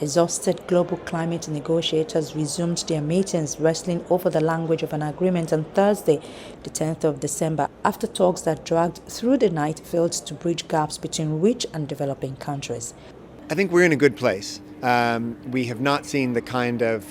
Exhausted global climate negotiators resumed their meetings, wrestling over the language of an agreement on Thursday, the 10th of December, after talks that dragged through the night failed to bridge gaps between rich and developing countries. I think we're in a good place. We have not seen the kind of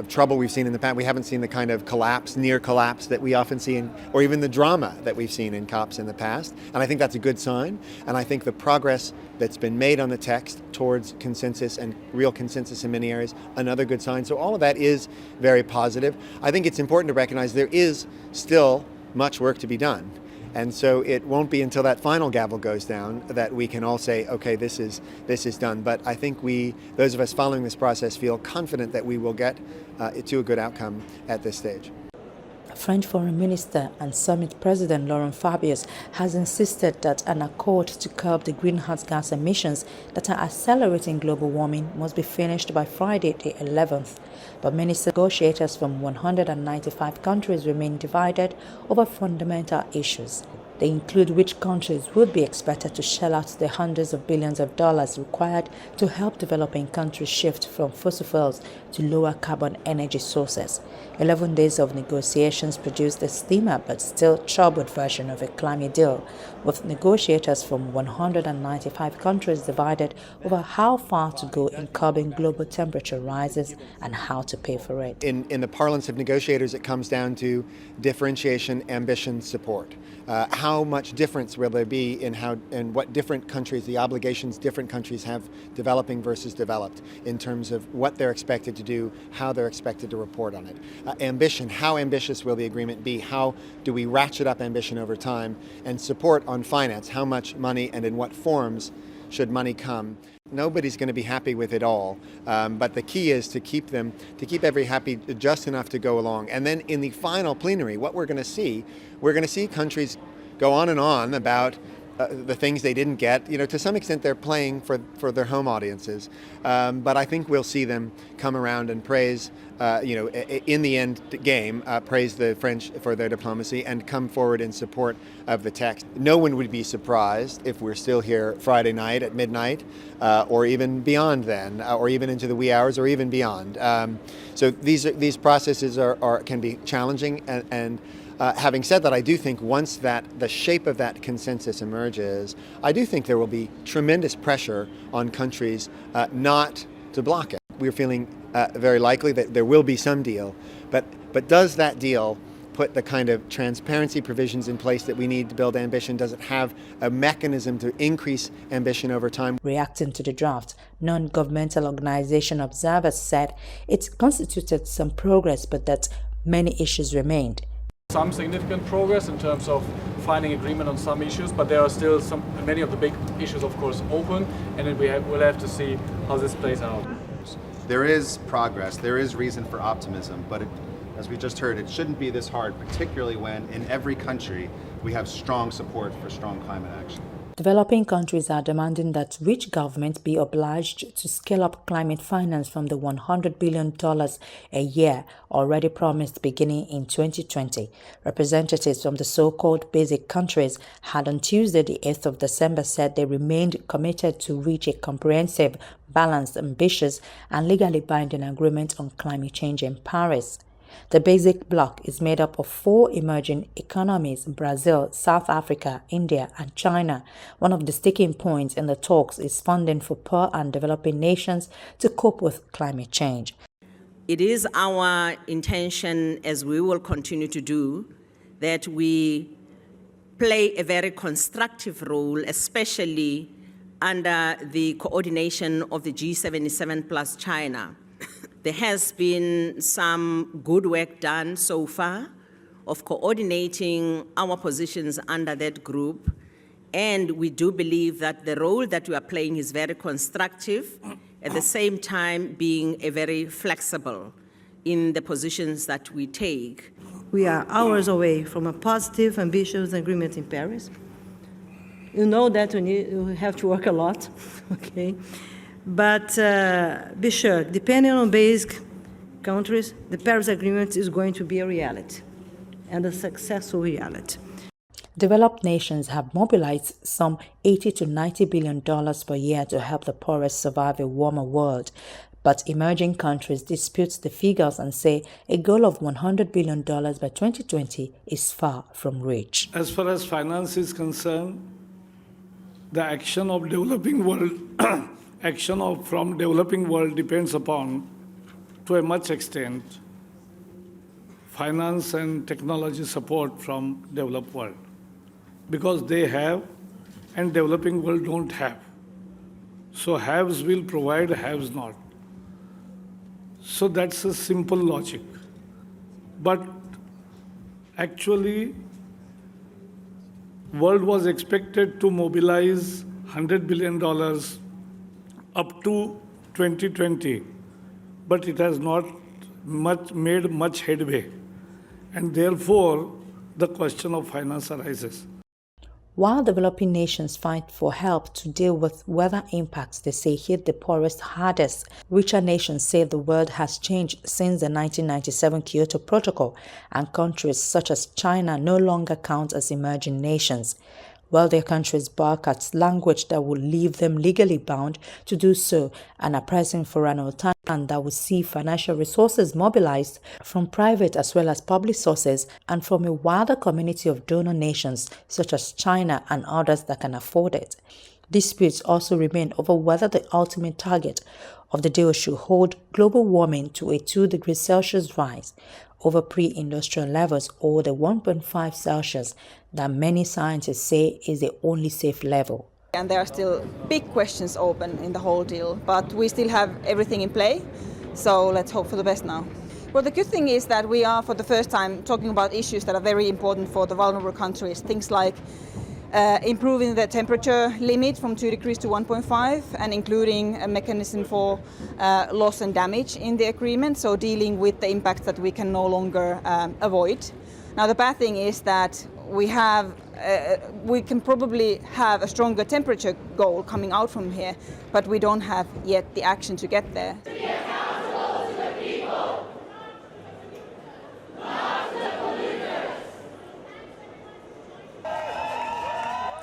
trouble we've seen in the past. We haven't seen the kind of collapse, near collapse that we often see or even the drama that we've seen in COPs in the past. And I think that's a good sign. And I think the progress that's been made on the text towards consensus and real consensus in many areas, another good sign. So all of that is very positive. I think it's important to recognize there is still much work to be done. And so it won't be until that final gavel goes down that we can all say, okay, this is done. But I think those of us following this process, feel confident that we will get to a good outcome at this stage. French Foreign Minister and Summit President Laurent Fabius has insisted that an accord to curb the greenhouse gas emissions that are accelerating global warming must be finished by Friday the 11th. But many negotiators from 195 countries remain divided over fundamental issues. They include which countries would be expected to shell out the hundreds of billions of dollars required to help developing countries shift from fossil fuels to lower carbon energy sources. 11 days of negotiations produced a slimmer but still troubled version of a climate deal, with negotiators from 195 countries divided over how far to go in curbing global temperature rises and how to pay for it. In the parlance of negotiators, it comes down to differentiation, ambition, support. How much difference will there be in what different countries, the obligations different countries have developing versus developed in terms of what they're expected to do, how they're expected to report on it. Ambition, how ambitious will the agreement be? How do we ratchet up ambition over time? And support on finance, how much money and in what forms should money come? Nobody's going to be happy with it all, but the key is to keep everybody happy just enough to go along. And then in the final plenary, what we're going to see countries go on and on about the things they didn't get. To some extent they're playing for their home audiences, but I think we'll see them come around and praise, in the end game, praise the French for their diplomacy and come forward in support of the text. No one would be surprised if we're still here Friday night at midnight, or even beyond then, or even into the wee hours, or even beyond. So these processes can be challenging, and having said that, I do think once the shape of that consensus emerges, I do think there will be tremendous pressure on countries not to block it. We're feeling very likely that there will be some deal, but does that deal put the kind of transparency provisions in place that we need to build ambition? Does it have a mechanism to increase ambition over time? Reacting to the draft, non-governmental organization observers said it constituted some progress, but that many issues remained. Some significant progress in terms of finding agreement on some issues, but there are still many of the big issues, of course, open, and then we'll have to see how this plays out. There is progress, there is reason for optimism, but as we just heard, it shouldn't be this hard, particularly when in every country we have strong support for strong climate action. Developing countries are demanding that rich governments be obliged to scale up climate finance from the $100 billion a year already promised beginning in 2020. Representatives from the so-called basic countries had on Tuesday, the 8th of December, said they remained committed to reach a comprehensive, balanced, ambitious, and legally binding agreement on climate change in Paris. The basic bloc is made up of 4 emerging economies: Brazil, South Africa, India, and China. One of the sticking points in the talks is funding for poor and developing nations to cope with climate change. It is our intention, as we will continue to do, that we play a very constructive role, especially under the coordination of the G77 plus China. There has been some good work done so far of coordinating our positions under that group, and we do believe that the role that we are playing is very constructive, at the same time being a very flexible in the positions that we take. We are hours away from a positive, ambitious agreement in Paris. You know that we have to work a lot, okay? But be sure, depending on basic countries, the Paris Agreement is going to be a reality, and a successful reality. Developed nations have mobilized some $80 to $90 billion per year to help the poorest survive a warmer world. But emerging countries dispute the figures and say a goal of $100 billion by 2020 is far from reach. As far as finance is concerned, the action of developing world, from developing world depends upon, to a much extent, finance and technology support from developed world, because they have and developing world don't have. So haves will provide, haves not. So that's a simple logic. But actually, world was expected to mobilize $100 billion up to 2020, but it has not made much headway. And therefore, the question of finance arises. While developing nations fight for help to deal with weather impacts they say hit the poorest hardest, richer nations say the world has changed since the 1997 Kyoto Protocol, and countries such as China no longer count as emerging nations. Wealthier countries bark at language that will leave them legally bound to do so and are pressing for an alternative that will see financial resources mobilized from private as well as public sources and from a wider community of donor nations such as China and others that can afford it. Disputes also remain over whether the ultimate target of the deal should hold global warming to a 2 degrees Celsius rise over pre-industrial levels or the 1.5 Celsius that many scientists say is the only safe level. And there are still big questions open in the whole deal, but we still have everything in play, so let's hope for the best now. Well, the good thing is that we are for the first time talking about issues that are very important for the vulnerable countries, things like improving the temperature limit from 2 degrees to 1.5 and including a mechanism for loss and damage in the agreement, so dealing with the impacts that we can no longer avoid. Now, the bad thing is that we can probably have a stronger temperature goal coming out from here, but we don't have yet the action to get there.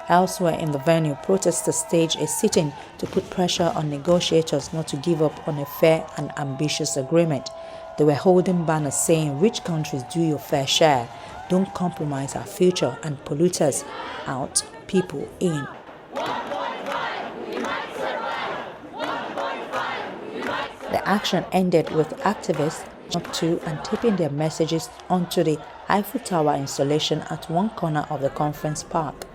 Elsewhere in the venue, protesters staged a sit-in to put pressure on negotiators not to give up on a fair and ambitious agreement. They were holding banners saying, "Rich countries, do your fair share. Don't compromise our future and polluters out, people in." The action ended with activists up to and taping their messages onto the Eiffel Tower installation at one corner of the conference park.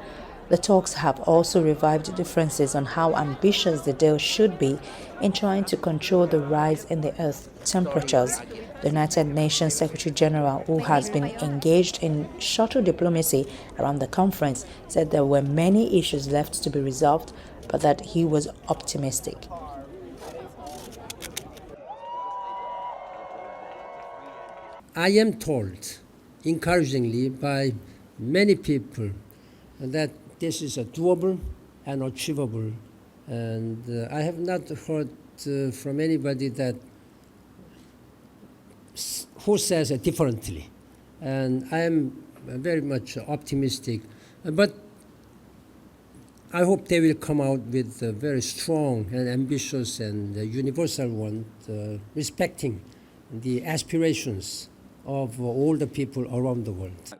The talks have also revived differences on how ambitious the deal should be in trying to control the rise in the Earth's temperatures. The United Nations Secretary General, who has been engaged in shuttle diplomacy around the conference, said there were many issues left to be resolved, but that he was optimistic. I am told, encouragingly, by many people that this is doable and achievable, and I have not heard from anybody that who says it differently, and I am very much optimistic, but I hope they will come out with a very strong and ambitious and universal one, respecting the aspirations of all the people around the world.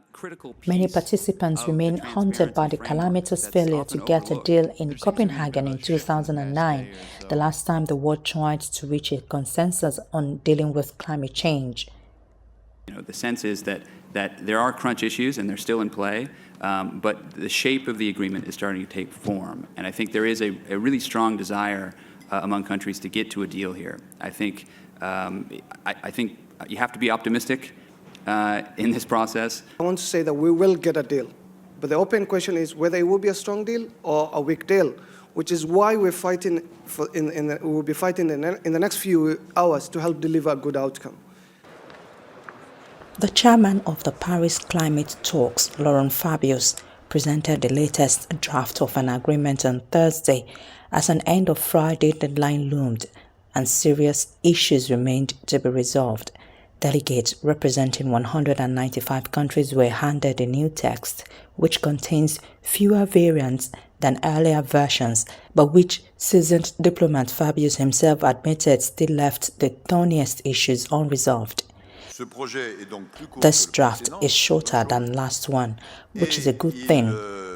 Many participants remain haunted by the calamitous failure to get a deal in Copenhagen in 2009, the last time the world tried to reach a consensus on dealing with climate change. The sense is that there are crunch issues and they're still in play, but the shape of the agreement is starting to take form. And I think there is a really strong desire among countries to get to a deal here. I think you have to be optimistic in this process. I want to say that we will get a deal, but the open question is whether it will be a strong deal or a weak deal, which is why we're fighting we will be fighting in the next few hours to help deliver a good outcome. The chairman of the Paris climate talks, Laurent Fabius, presented the latest draft of an agreement on Thursday as an end of Friday deadline loomed and serious issues remained to be resolved. Delegates representing 195 countries were handed a new text, which contains fewer variants than earlier versions, but which seasoned diplomat Fabius himself admitted still left the thorniest issues unresolved. This draft is shorter than last one, which is a good thing,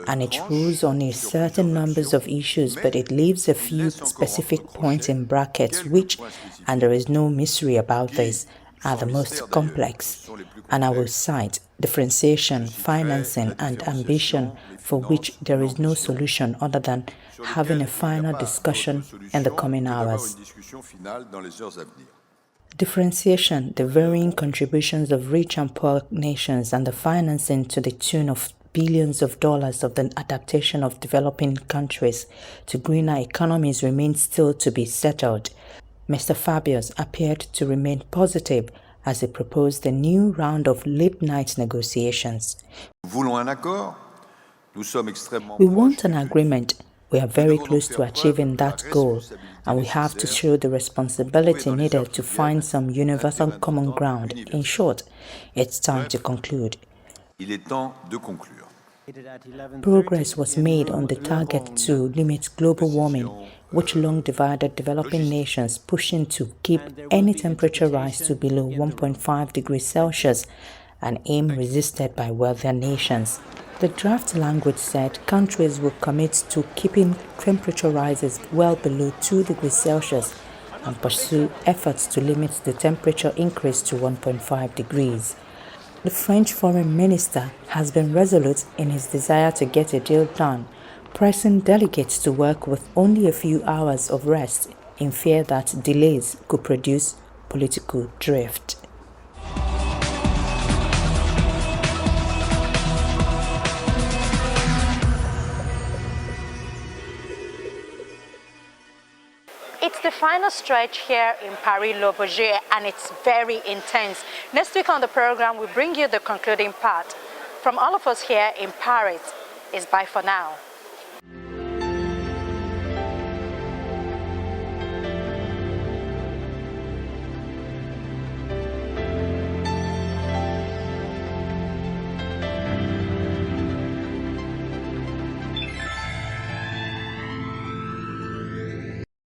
and it rules on a certain numbers of issues, but it leaves a few specific points in brackets which, and there is no mystery about this, are the most complex, and I will cite differentiation, financing, and ambition, for which there is no solution other than having a final discussion in the coming hours. Differentiation, the varying contributions of rich and poor nations, and the financing to the tune of billions of dollars of the adaptation of developing countries to greener economies remains still to be settled. Mr. Fabius appeared to remain positive as he proposed a new round of late-night negotiations. We want an agreement. We are very close to achieving that goal, and we have to show the responsibility needed to find some universal common ground. In short, it's time to conclude. Progress was made on the target to limit global warming, which long divided developing nations pushing to keep any temperature rise to below 1.5 degrees Celsius, an aim resisted by wealthier nations. The draft language said countries will commit to keeping temperature rises well below 2 degrees Celsius and pursue efforts to limit the temperature increase to 1.5 degrees. The French foreign minister has been resolute in his desire to get a deal done, pressing delegates to work with only a few hours of rest in fear that delays could produce political drift. It's the final stretch here in Paris-Le-Bourget, and it's very intense. Next week on the program, we bring you the concluding part. From all of us here in Paris, it's bye for now.